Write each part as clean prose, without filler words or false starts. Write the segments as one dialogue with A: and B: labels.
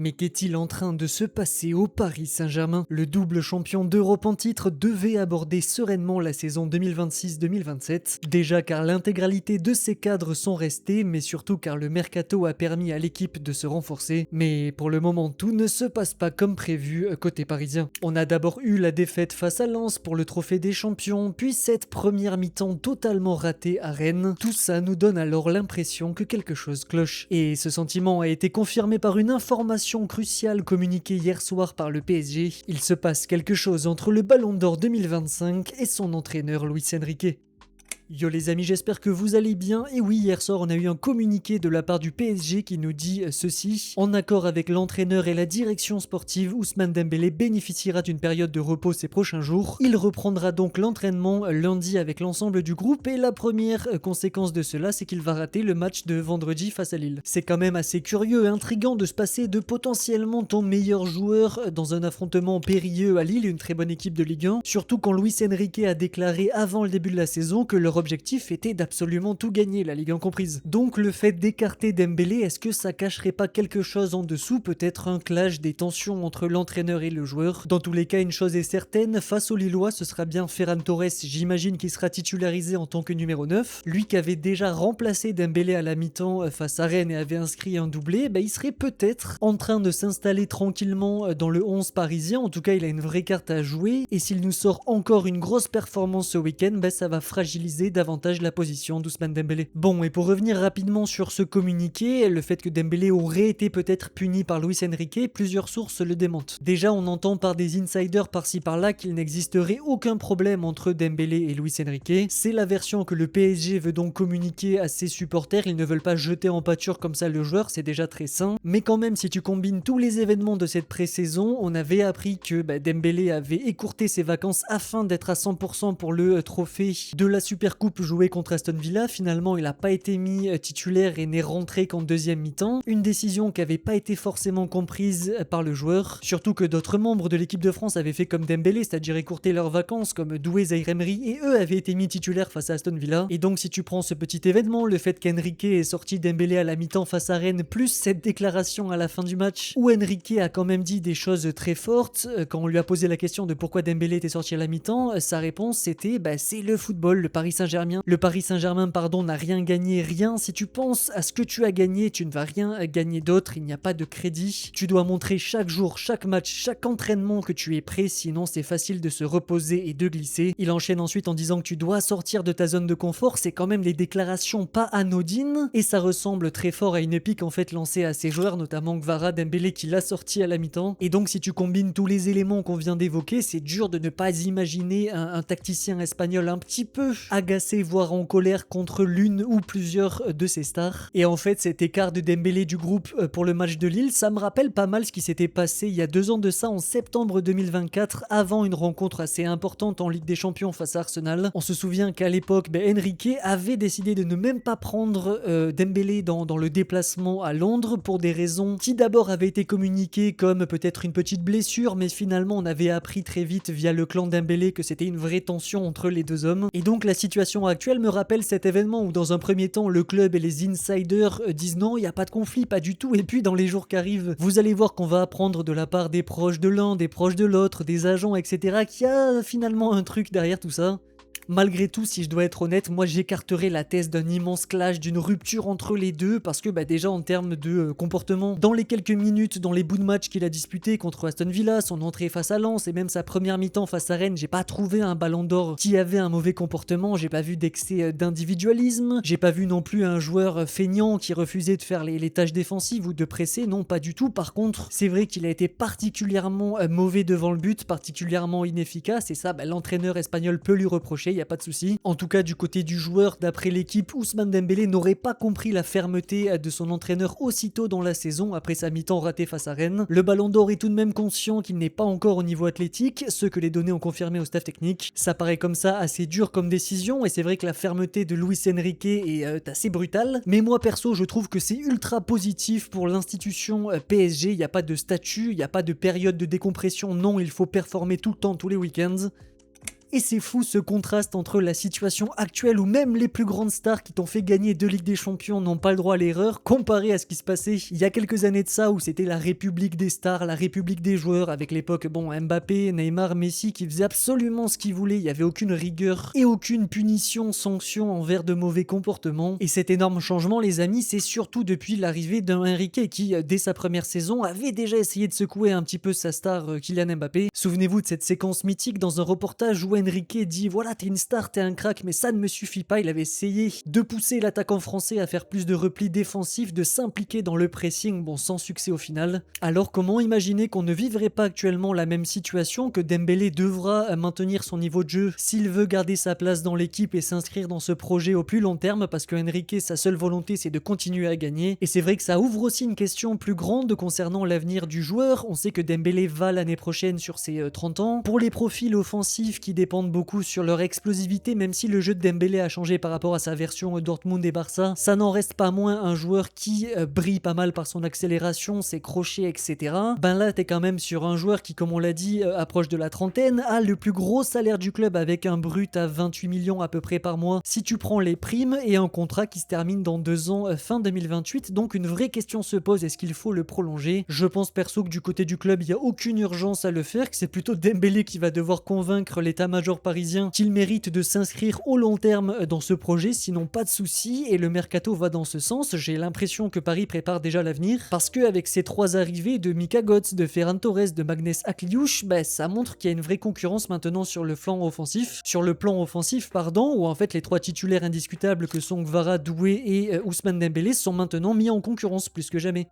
A: Mais qu'est-il en train de se passer au Paris Saint-Germain? Le double champion d'Europe en titre devait aborder sereinement la saison 2026-2027. Déjà car l'intégralité de ses cadres sont restés, mais surtout car le mercato a permis à l'équipe de se renforcer. Mais pour le moment, tout ne se passe pas comme prévu côté parisien. On a d'abord eu la défaite face à Lens pour le trophée des champions, puis cette première mi-temps totalement ratée à Rennes. Tout ça nous donne alors l'impression que quelque chose cloche. Et ce sentiment a été confirmé par une information cruciale communiquée hier soir par le PSG. Il se passe quelque chose entre le Ballon d'Or 2025 et son entraîneur Luis Enrique. Yo les amis, j'espère que vous allez bien. Et oui, hier soir, on a eu un communiqué de la part du PSG qui nous dit ceci. En accord avec l'entraîneur et la direction sportive, Ousmane Dembélé bénéficiera d'une période de repos ces prochains jours. Il reprendra donc l'entraînement lundi avec l'ensemble du groupe et la première conséquence de cela, c'est qu'il va rater le match de vendredi face à Lille. C'est quand même assez curieux et intriguant de se passer de potentiellement ton meilleur joueur dans un affrontement périlleux à Lille, une très bonne équipe de Ligue 1, surtout quand Luis Enrique a déclaré avant le début de la saison que leur objectif était d'absolument tout gagner, la Ligue 1 comprise. Donc le fait d'écarter Dembélé, est-ce que ça cacherait pas quelque chose en dessous, peut-être un clash des tensions entre l'entraîneur et le joueur? Dans tous les cas, une chose est certaine, face aux Lillois, ce sera bien Ferran Torres, j'imagine qu'il sera titularisé en tant que numéro 9. Lui qui avait déjà remplacé Dembélé à la mi-temps face à Rennes et avait inscrit un doublé, il serait peut-être en train de s'installer tranquillement dans le 11 parisien. En tout cas, il a une vraie carte à jouer et s'il nous sort encore une grosse performance ce week-end, ça va fragiliser davantage la position d'Ousmane Dembélé. Bon, et pour revenir rapidement sur ce communiqué, le fait que Dembélé aurait été peut-être puni par Luis Enrique, plusieurs sources le démentent. Déjà, on entend par des insiders par-ci par-là qu'il n'existerait aucun problème entre Dembélé et Luis Enrique. C'est la version que le PSG veut donc communiquer à ses supporters. Ils ne veulent pas jeter en pâture comme ça le joueur, c'est déjà très sain. Mais quand même, si tu combines tous les événements de cette pré-saison, on avait appris que Dembélé avait écourté ses vacances afin d'être à 100% pour le trophée de la Super Coupe jouée contre Aston Villa. Finalement, il n'a pas été mis titulaire et n'est rentré qu'en deuxième mi-temps. Une décision qui n'avait pas été forcément comprise par le joueur. Surtout que d'autres membres de l'équipe de France avaient fait comme Dembélé, c'est-à-dire écourter leurs vacances, comme Doué, Zaïre Emery, et eux avaient été mis titulaires face à Aston Villa. Et donc, si tu prends ce petit événement, le fait qu'Enrique ait sorti Dembélé à la mi-temps face à Rennes, plus cette déclaration à la fin du match, où Enrique a quand même dit des choses très fortes, quand on lui a posé la question de pourquoi Dembélé était sorti à la mi-temps, sa réponse c'était c'est le football, le Paris Saint-Germain. Le Paris Saint-Germain, n'a rien gagné, rien. Si tu penses à ce que tu as gagné, tu ne vas rien gagner d'autre, il n'y a pas de crédit. Tu dois montrer chaque jour, chaque match, chaque entraînement que tu es prêt, sinon c'est facile de se reposer et de glisser. Il enchaîne ensuite en disant que tu dois sortir de ta zone de confort, c'est quand même des déclarations pas anodines, et ça ressemble très fort à une pique en fait lancée à ses joueurs, notamment Kvara, Dembélé qui l'a sorti à la mi-temps. Et donc si tu combines tous les éléments qu'on vient d'évoquer, c'est dur de ne pas imaginer un tacticien espagnol un petit peu agacé, voire en colère contre l'une ou plusieurs de ses stars. Et en fait, cet écart de Dembélé du groupe pour le match de Lille, ça me rappelle pas mal ce qui s'était passé il y a 2 ans de ça, en septembre 2024, avant une rencontre assez importante en Ligue des Champions face à Arsenal. On se souvient qu'à l'époque, Enrique avait décidé de ne même pas prendre Dembélé dans le déplacement à Londres pour des raisons qui d'abord avaient été communiquées comme peut-être une petite blessure, mais finalement on avait appris très vite via le clan Dembélé que c'était une vraie tension entre les deux hommes. Et donc la situation actuelle me rappelle cet événement où dans un premier temps le club et les insiders disent non, il n'y a pas de conflit, pas du tout, et puis dans les jours qui arrivent, vous allez voir qu'on va apprendre de la part des proches de l'un, des proches de l'autre, des agents, etc., qu'il y a finalement un truc derrière tout ça. Malgré tout, si je dois être honnête, moi j'écarterais la thèse d'un immense clash, d'une rupture entre les deux, parce que déjà en termes de comportement, dans les quelques minutes, dans les bouts de match qu'il a disputé contre Aston Villa, son entrée face à Lens et même sa première mi-temps face à Rennes, j'ai pas trouvé un Ballon d'Or qui avait un mauvais comportement, j'ai pas vu d'excès d'individualisme, j'ai pas vu non plus un joueur feignant qui refusait de faire les tâches défensives ou de presser, non pas du tout. Par contre, c'est vrai qu'il a été particulièrement mauvais devant le but, particulièrement inefficace, et ça l'entraîneur espagnol peut lui reprocher, y a pas de souci. En tout cas, du côté du joueur, d'après l'équipe, Ousmane Dembélé n'aurait pas compris la fermeté de son entraîneur aussitôt dans la saison après sa mi-temps ratée face à Rennes. Le Ballon d'Or est tout de même conscient qu'il n'est pas encore au niveau athlétique, ce que les données ont confirmé au staff technique. Ça paraît comme ça assez dur comme décision, et c'est vrai que la fermeté de Luis Enrique est assez brutale, mais moi perso je trouve que c'est ultra positif pour l'institution PSG. Il n'y a pas de statut, il n'y a pas de période de décompression, non, il faut performer tout le temps, tous les week-ends. Et c'est fou ce contraste entre la situation actuelle où même les plus grandes stars qui t'ont fait gagner 2 Ligues des Champions n'ont pas le droit à l'erreur, comparé à ce qui se passait il y a quelques années de ça où c'était la république des stars, la république des joueurs, avec l'époque Mbappé, Neymar, Messi qui faisaient absolument ce qu'ils voulaient, il n'y avait aucune rigueur et aucune punition, sanction envers de mauvais comportements. Et cet énorme changement les amis, c'est surtout depuis l'arrivée d'un Enrique qui, dès sa première saison, avait déjà essayé de secouer un petit peu sa star Kylian Mbappé. Souvenez-vous de cette séquence mythique dans un reportage où Enrique dit voilà t'es une star, t'es un crack mais ça ne me suffit pas. Il avait essayé de pousser l'attaquant français à faire plus de replis défensifs, de s'impliquer dans le pressing, sans succès au final. Alors comment imaginer qu'on ne vivrait pas actuellement la même situation, que Dembélé devra maintenir son niveau de jeu s'il veut garder sa place dans l'équipe et s'inscrire dans ce projet au plus long terme, parce que Enrique, sa seule volonté c'est de continuer à gagner. Et c'est vrai que ça ouvre aussi une question plus grande concernant l'avenir du joueur. On sait que Dembélé va l'année prochaine sur ses 30 ans. Pour les profils offensifs qui dépendent beaucoup sur leur explosivité, même si le jeu de Dembélé a changé par rapport à sa version Dortmund et Barça, ça n'en reste pas moins un joueur qui brille pas mal par son accélération, ses crochets, etc. Ben là, t'es quand même sur un joueur qui, comme on l'a dit, approche de la trentaine, a le plus gros salaire du club avec un brut à 28 millions à peu près par mois si tu prends les primes, et un contrat qui se termine dans 2 ans, fin 2028. Donc une vraie question se pose, est-ce qu'il faut le prolonger? Je pense perso que du côté du club, il n'y a aucune urgence à le faire, que c'est plutôt Dembélé qui va devoir convaincre l'état-major parisien qu'il mérite de s'inscrire au long terme dans ce projet, sinon pas de soucis, et le mercato va dans ce sens. J'ai l'impression que Paris prépare déjà l'avenir, parce qu'avec ces 3 arrivées de Mika Götze, de Ferran Torres, de Magnus Akliouche, ça montre qu'il y a une vraie concurrence maintenant sur le plan offensif, où en fait les 3 titulaires indiscutables que sont Kvara, Doué et Ousmane Dembélé sont maintenant mis en concurrence plus que jamais.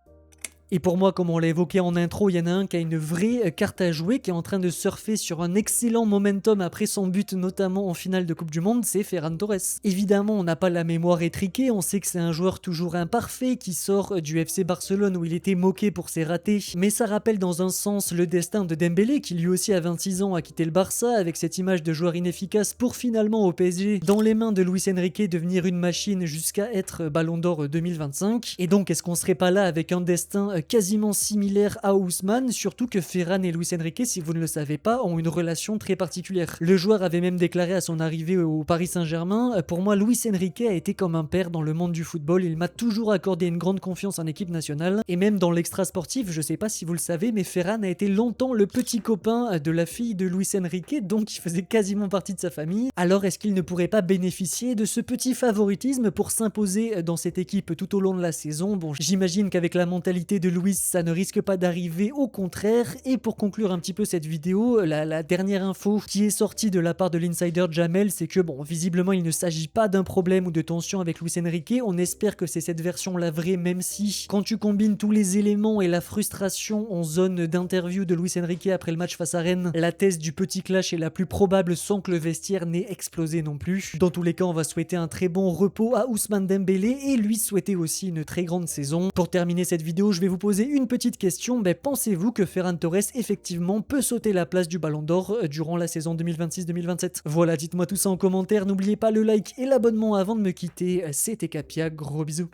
A: Et pour moi, comme on l'a évoqué en intro, il y en a un qui a une vraie carte à jouer, qui est en train de surfer sur un excellent momentum après son but, notamment en finale de Coupe du Monde, c'est Ferran Torres. Évidemment, on n'a pas la mémoire étriquée, on sait que c'est un joueur toujours imparfait, qui sort du FC Barcelone où il était moqué pour ses ratés, mais ça rappelle dans un sens le destin de Dembélé, qui lui aussi à 26 ans a quitté le Barça, avec cette image de joueur inefficace pour finalement au PSG, dans les mains de Luis Enrique, devenir une machine jusqu'à être Ballon d'Or 2025. Et donc, est-ce qu'on serait pas là avec un destin quasiment similaire à Ousmane, surtout que Ferran et Luis Enrique, si vous ne le savez pas, ont une relation très particulière. Le joueur avait même déclaré à son arrivée au Paris Saint-Germain: pour moi, Luis Enrique a été comme un père dans le monde du football, il m'a toujours accordé une grande confiance en équipe nationale, et même dans l'extra-sportif, je sais pas si vous le savez, mais Ferran a été longtemps le petit copain de la fille de Luis Enrique, donc il faisait quasiment partie de sa famille. Alors est-ce qu'il ne pourrait pas bénéficier de ce petit favoritisme pour s'imposer dans cette équipe tout au long de la saison? J'imagine qu'avec la mentalité de Luis, ça ne risque pas d'arriver, au contraire. Et pour conclure un petit peu cette vidéo, la dernière info qui est sortie de la part de l'insider Jamel, c'est que visiblement il ne s'agit pas d'un problème ou de tension avec Luis Enrique. On espère que c'est cette version la vraie, même si quand tu combines tous les éléments et la frustration en zone d'interview de Luis Enrique après le match face à Rennes, la thèse du petit clash est la plus probable sans que le vestiaire n'ait explosé non plus. Dans tous les cas, on va souhaiter un très bon repos à Ousmane Dembélé et lui souhaiter aussi une très grande saison. Pour terminer cette vidéo, je vais vous poser une petite question. Pensez-vous que Ferran Torres effectivement peut sauter la place du Ballon d'Or durant la saison 2026-2027? Voilà, dites-moi tout ça en commentaire. N'oubliez pas le like et l'abonnement avant de me quitter. C'était Capia, gros bisous.